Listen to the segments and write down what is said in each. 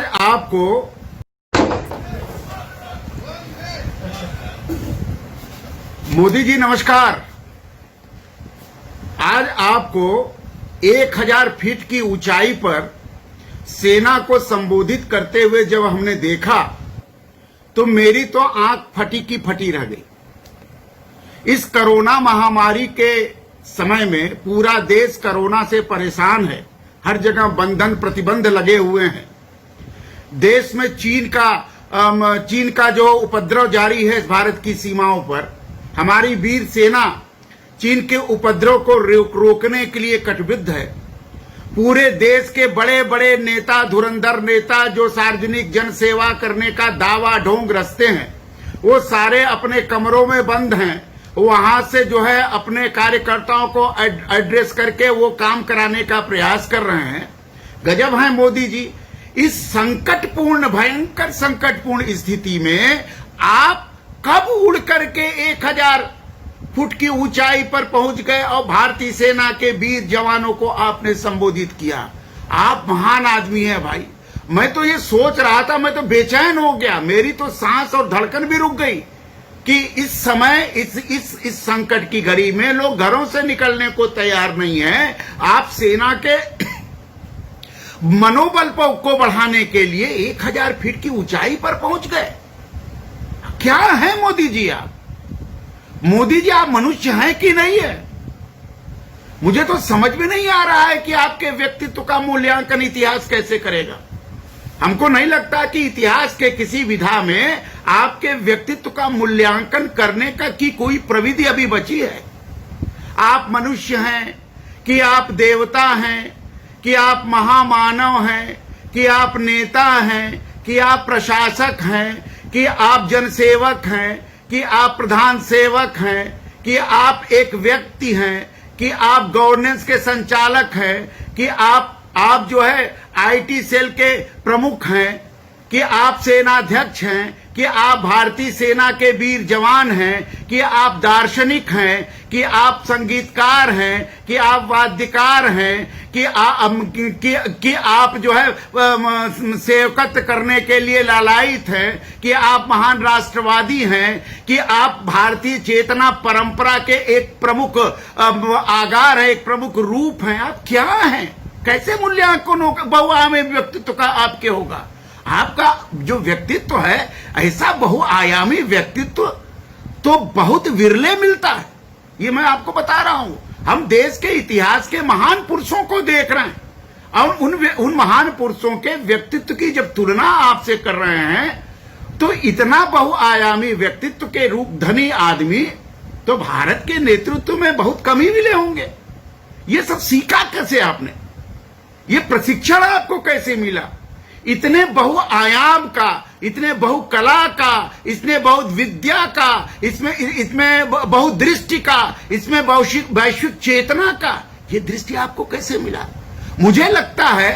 आज आपको मोदी जी नमस्कार। आज आपको 1000 फीट की ऊंचाई पर सेना को संबोधित करते हुए जब हमने देखा तो मेरी तो आंख फटी की फटी रह गई। इस कोरोना महामारी के समय में पूरा देश कोरोना से परेशान है। हर जगह बंधन प्रतिबंध लगे हुए हैं। देश में चीन का जो उपद्रव जारी है भारत की सीमाओं पर, हमारी वीर सेना चीन के उपद्रव को रोकने के लिए कटिबद्ध है। पूरे देश के बड़े बड़े नेता, धुरंधर नेता जो सार्वजनिक जन सेवा करने का दावा ढोंग रचते हैं, वो सारे अपने कमरों में बंद हैं। वहां से जो है अपने कार्यकर्ताओं को एड्रेस करके वो काम कराने का प्रयास कर रहे हैं। गजब है मोदी जी। इस संकटपूर्ण, भयंकर संकटपूर्ण स्थिति में आप कब उड़ करके 1000 फुट की ऊंचाई पर पहुंच गए और भारतीय सेना के वीर जवानों को आपने संबोधित किया। आप महान आदमी हैं भाई। मैं तो ये सोच रहा था, मैं तो बेचैन हो गया। मेरी तो सांस और धड़कन भी रुक गई कि इस समय इस संकट की घड़ी में लोग घरों से निकलने को तैयार नहीं है। आप सेना के मनोबल को बढ़ाने के लिए 1000 फीट की ऊंचाई पर पहुंच गए। क्या है मोदी जी आप? मोदी जी आप मनुष्य हैं कि नहीं है? मुझे तो समझ में नहीं आ रहा है कि आपके व्यक्तित्व का मूल्यांकन इतिहास कैसे करेगा। हमको नहीं लगता कि इतिहास के किसी विधा में आपके व्यक्तित्व का मूल्यांकन करने का की कोई प्रविधि अभी बची है। आप मनुष्य हैं कि आप देवता हैं, कि आप महामानव हैं, कि आप नेता हैं, कि आप प्रशासक हैं, कि आप जनसेवक हैं, कि आप प्रधान सेवक हैं, कि आप एक व्यक्ति हैं, कि आप गवर्नेंस के संचालक हैं, कि आप जो है आईटी सेल के प्रमुख हैं, कि आप सेनाध्यक्ष हैं, कि आप भारतीय सेना के वीर जवान हैं, कि आप दार्शनिक हैं, कि आप संगीतकार हैं, कि आप वाद्यकार हैं, कि आप जो है सेवकत्व करने के लिए लालायित हैं, कि आप महान राष्ट्रवादी हैं, कि आप भारतीय चेतना परंपरा के एक प्रमुख आगार है, एक प्रमुख रूप हैं। आप क्या हैं? कैसे मूल्यांकन होगा? बहुआयामी व्यक्तित्व का आपके होगा। आपका जो व्यक्तित्व है, ऐसा बहुआयामी व्यक्तित्व तो बहुत विरले मिलता है। ये मैं आपको बता रहा हूं। हम देश के इतिहास के महान पुरुषों को देख रहे हैं और उन महान पुरुषों के व्यक्तित्व की जब तुलना आपसे कर रहे हैं तो इतना बहुआयामी व्यक्तित्व के रूप धनी आदमी तो भारत के नेतृत्व में बहुत कम ही मिले होंगे। ये सब सीखा कैसे आपने? ये प्रशिक्षण आपको कैसे मिला? इतने बहुआयाम का, इतने बहुकला का, इसमें बहुत विद्या का, इसमें बहुत दृष्टि का, इसमें वैश्विक चेतना का, ये दृष्टि आपको कैसे मिला? मुझे लगता है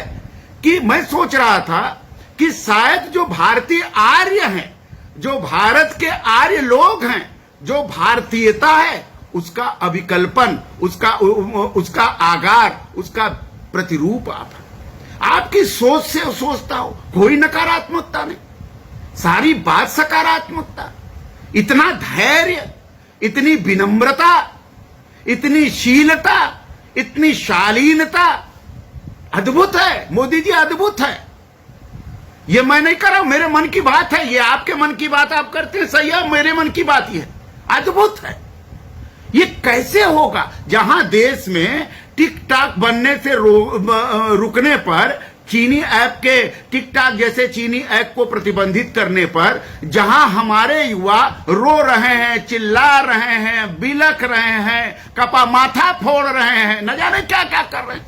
कि मैं सोच रहा था कि शायद जो भारतीय आर्य हैं, जो भारत के आर्य लोग हैं, जो भारतीयता है, उसका अभिकल्पन, उसका आगार, उसका प्रतिरूप आप है। आपकी सोच से सोचता हो, कोई नकारात्मकता नहीं, सारी बात सकारात्मकता। इतना धैर्य, इतनी विनम्रता, इतनी शीलता, इतनी शालीनता, अद्भुत है मोदी जी, अद्भुत है। ये मैं नहीं कर रहा हूं, मेरे मन की बात है। ये आपके मन की बात आप करते हैं, सही है, मेरे मन की बात ये है, अद्भुत है। ये कैसे होगा जहां देश में टिकटॉक बनने से रुकने पर, चीनी ऐप के टिकटॉक जैसे चीनी ऐप को प्रतिबंधित करने पर, जहां हमारे युवा रो रहे हैं, चिल्ला रहे हैं, बिलख रहे हैं, कपा माथा फोड़ रहे हैं, न जाने क्या क्या कर रहे हैं,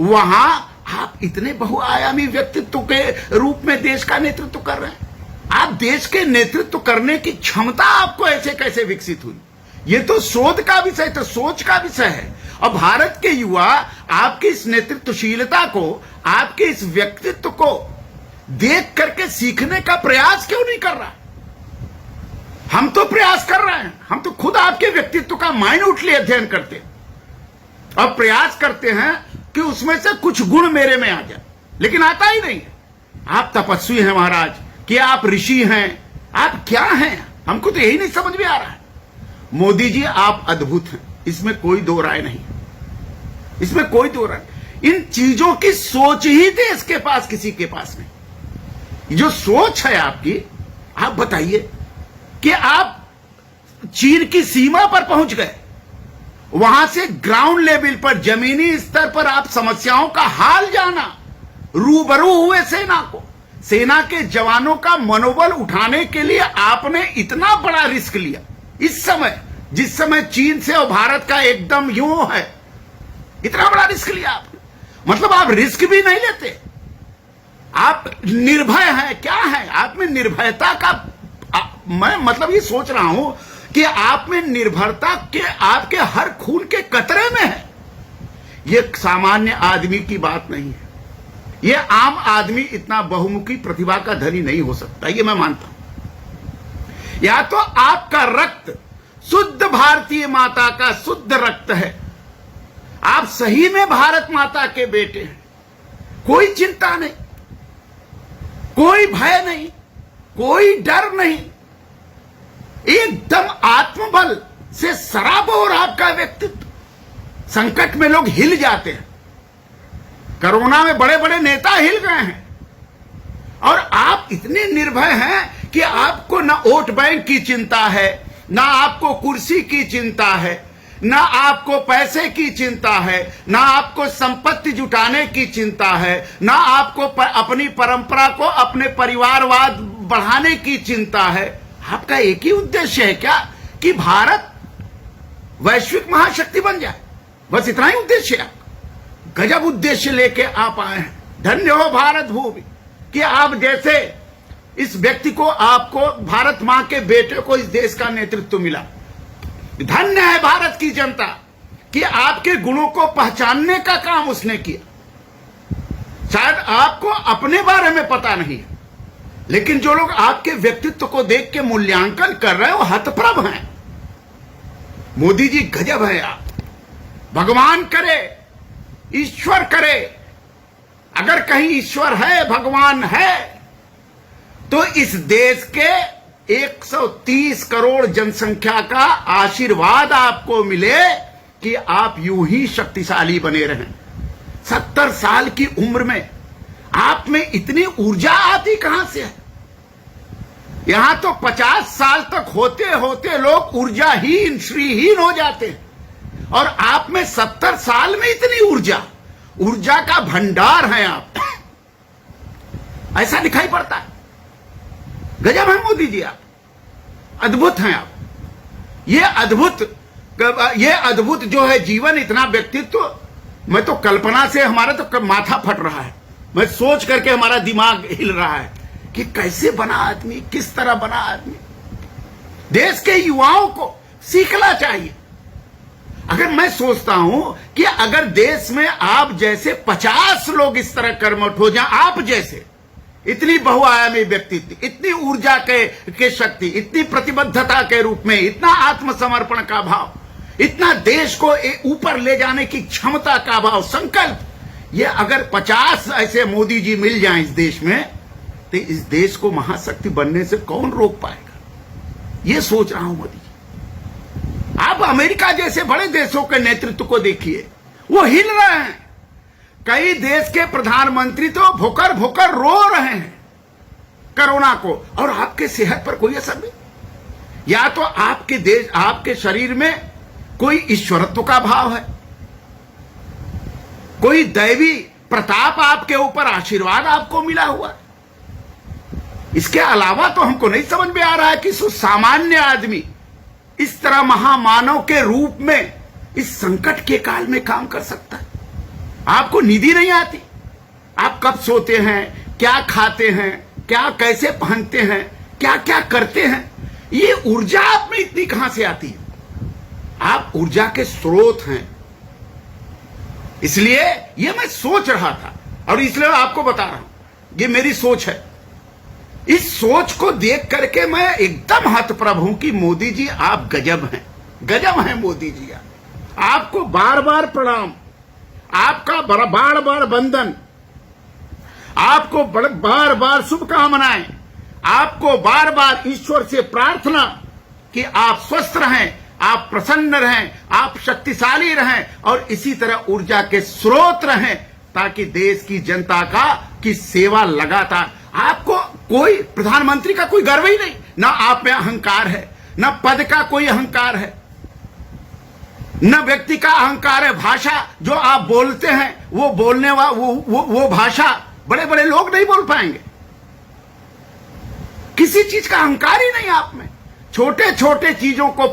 वहां आप इतने बहुआयामी व्यक्तित्व के रूप में देश का नेतृत्व कर रहे हैं। आप देश के नेतृत्व करने की क्षमता आपको ऐसे कैसे विकसित हुई? ये तो शोध का विषय, तो सोच का विषय है। और भारत के युवा आपकी इस नेतृत्वशीलता को, आपके इस व्यक्तित्व को देख करके सीखने का प्रयास क्यों नहीं कर रहा? हम तो प्रयास कर रहे हैं। हम तो खुद आपके व्यक्तित्व का माइन्यूटली अध्ययन करते हैं और प्रयास करते हैं कि उसमें से कुछ गुण मेरे में आ जाए, लेकिन आता ही नहीं है। आप तपस्वी हैं महाराज, कि आप ऋषि हैं, आप क्या हैं? हमको तो यही नहीं समझ में आ रहा है। मोदी जी आप अद्भुत हैं, इसमें कोई दो राय नहीं, इसमें कोई दो राय। इन चीजों की सोच ही देश के पास किसी के पास नहीं। जो सोच है आपकी, आप बताइए कि आप चीन की सीमा पर पहुंच गए, वहां से ग्राउंड लेवल पर, जमीनी स्तर पर आप समस्याओं का हाल जाना, रूबरू हुए सेना को, सेना के जवानों का मनोबल उठाने के लिए आपने इतना बड़ा रिस्क लिया। इस समय जिस समय चीन से और भारत का एकदम यूं है, इतना बड़ा रिस्क लिया आपने। मतलब आप रिस्क भी नहीं लेते, आप निर्भय हैं। क्या है आप में निर्भयता का? मैं मतलब ये सोच रहा हूं कि आप में निर्भरता के आपके हर खून के कतरे में है। ये सामान्य आदमी की बात नहीं है। ये आम आदमी इतना बहुमुखी प्रतिभा का धनी नहीं हो सकता, ये मैं मानता हूं। या तो आपका रक्त शुद्ध भारतीय माता का शुद्ध रक्त है, आप सही में भारत माता के बेटे हैं, कोई चिंता नहीं, कोई भय नहीं, कोई डर नहीं, एकदम आत्मबल से सराबोर आपका व्यक्तित्व। संकट में लोग हिल जाते हैं, कोरोना में बड़े बड़े नेता हिल गए हैं, और आप इतने निर्भय हैं कि आपको ना वोट बैंक की चिंता है, ना आपको कुर्सी की चिंता है, ना आपको पैसे की चिंता है, ना आपको संपत्ति जुटाने की चिंता है, ना आपको अपनी परंपरा को, अपने परिवारवाद बढ़ाने की चिंता है। आपका एक ही उद्देश्य है क्या? कि भारत वैश्विक महाशक्ति बन जाए, बस इतना ही उद्देश्य है। गजब उद्देश्य लेके आप आए हैं। धन्य हो भारत भूमि कि आप जैसे इस व्यक्ति को, आपको, भारत मां के बेटे को इस देश का नेतृत्व मिला। धन्य है भारत की जनता कि आपके गुणों को पहचानने का काम उसने किया। शायद आपको अपने बारे में पता नहीं है, लेकिन जो लोग आपके व्यक्तित्व को देख के मूल्यांकन कर रहे हैं वो हतप्रभ हैं। मोदी जी गजब है आप। भगवान करे, ईश्वर करे, अगर कहीं ईश्वर है, भगवान है, तो इस देश के 130 करोड़ जनसंख्या का आशीर्वाद आपको मिले कि आप यूं ही शक्तिशाली बने रहें। 70 साल की उम्र में आप में इतनी ऊर्जा आती कहां से है? यहां तो 50 साल तक होते होते लोग ऊर्जाहीन, श्रीहीन हो जाते हैं, और आप में 70 साल में इतनी ऊर्जा, ऊर्जा का भंडार है आप। ऐसा दिखाई पड़ता है। गजब है मोदी जी आप, अद्भुत हैं आप। ये अद्भुत जो है जीवन, इतना व्यक्तित्व, मैं तो कल्पना से हमारा तो माथा फट रहा है। मैं सोच करके हमारा दिमाग हिल रहा है कि कैसे बना आदमी, किस तरह बना आदमी। देश के युवाओं को सीखना चाहिए। अगर मैं सोचता हूं कि अगर देश में आप जैसे 50 लोग इस तरह कर्मठ हो जाएं, आप जैसे, इतनी बहुआयामी व्यक्तित्व, इतनी ऊर्जा के शक्ति, इतनी प्रतिबद्धता के रूप में, इतना आत्मसमर्पण का भाव, इतना देश को ऊपर ले जाने की क्षमता का भाव, संकल्प, ये अगर 50 ऐसे मोदी जी मिल जाएं इस देश में, तो इस देश को महाशक्ति बनने से कौन रोक पाएगा? ये सोच रहा हूं मोदी जी। आप अमेरिका जैसे बड़े देशों के नेतृत्व को देखिए, वो हिल रहे हैं। कई देश के प्रधानमंत्री तो भुकर भुकर रो रहे हैं कोरोना को, और आपके सेहत पर कोई असर नहीं। या तो आपके देश, आपके शरीर में कोई ईश्वरत्व का भाव है, कोई दैवी प्रताप आपके ऊपर, आशीर्वाद आपको मिला हुआ है। इसके अलावा तो हमको नहीं समझ में आ रहा है कि सामान्य आदमी इस तरह महामानव के रूप में इस संकट के काल में काम कर सकता है। आपको नींद ही नहीं आती, आप कब सोते हैं, क्या खाते हैं, क्या कैसे पहनते हैं, क्या क्या करते हैं, ये ऊर्जा आप में इतनी कहां से आती है? आप ऊर्जा के स्रोत हैं। इसलिए ये मैं सोच रहा था, और इसलिए आपको बता रहा हूं, ये मेरी सोच है। इस सोच को देख करके मैं एकदम हतप्रभ हूं कि मोदी जी आप गजब हैं, गजब हैं मोदी जी। आपको बार बार प्रणाम, आपका बार बार वंदन। आपको बार बार शुभकामनाएं, आपको बार बार ईश्वर से प्रार्थना कि आप स्वस्थ रहें, आप प्रसन्न रहें, आप शक्तिशाली रहें और इसी तरह ऊर्जा के स्रोत रहें, ताकि देश की जनता की सेवा लगातार। आपको कोई प्रधानमंत्री का कोई गर्व ही नहीं, ना आप में अहंकार है, ना पद का कोई अहंकार है, न व्यक्ति का अहंकार है। भाषा जो आप बोलते हैं वो बोलने वो भाषा बड़े बड़े लोग नहीं बोल पाएंगे। किसी चीज का अहंकार ही नहीं आप में। छोटे छोटे चीजों को